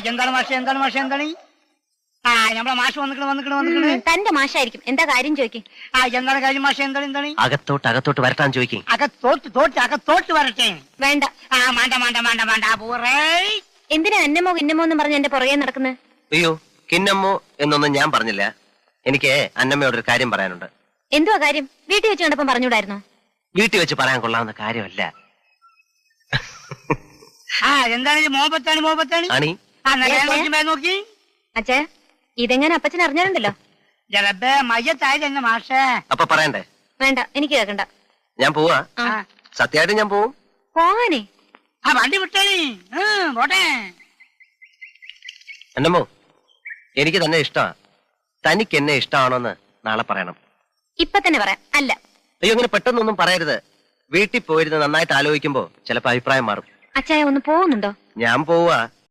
എന്താണ് മാഷ എന്താണ് മാഷ എന്താണ് നമ്മളെ മാഷ് വന്നിക്കണ് തന്റെ മാഷായിരിക്കും. എന്താ കാര്യം ചോദിക്കും. എന്താണ് കാര്യം മാഷ എന്താണ് അകത്തോട്ട് വരട്ടാൻ ചോദിക്കും. അകത്തോട്ട് വരട്ടെ. വേണ്ട. വേണ്ട പോറേ. എന്തിനാ അന്നമോ കിന്നമോ എന്ന് പറഞ്ഞ് എന്റെ പുറകെ നടക്കുന്നത്? അയ്യോ, കിന്നമ്മോ എന്നൊന്നും ഞാൻ പറഞ്ഞില്ല. എനിക്ക് അന്നമ്മയോടൊരു കാര്യം പറയാനുണ്ട്. എന്തുവാ കാര്യം? വീട്ടിൽ വെച്ച് കണ്ടപ്പം പറഞ്ഞൂടായിരുന്നോ? വീട്ടിൽ വെച്ച് പറയാൻ കൊള്ളാവുന്ന കാര്യമല്ല. എന്താണ് മോഹബത്താണ് അണി നോക്കി. അച്ഛാ, ഇതെങ്ങനെ അപ്പച്ചൻ അറിഞ്ഞാലുണ്ടല്ലോ. ജലബേ മയ്യത്തായി തന്നെ മാഷേ. അപ്പൊ പറയണ്ടേ? വേണ്ട, എനിക്ക് കേൾക്കണ്ട. ഞാൻ പോവാ. സത്യമായിട്ട് ഞാൻ പോവും. പോവാനേ? വണ്ടി വിട്ടേ പോട്ടെ. അന്നമ്മോ, എനിക്ക് തന്നെ ഇഷ്ടമാ. തനിക്ക് എന്നെ ഇഷ്ടമാണോന്ന് നാളെ പറയണം. ഇപ്പൊ തന്നെ പറയാം. അല്ല. അയ്യോ, അങ്ങനെ പെട്ടെന്നൊന്നും പറയരുത്. വീട്ടിൽ പോയിരുന്ന് നന്നായിട്ട് ആലോചിക്കുമ്പോ ചിലപ്പോ അഭിപ്രായം മാറും. അച്ചായ ഒന്ന് പോകുന്നുണ്ടോ? ഞാൻ പോവാ.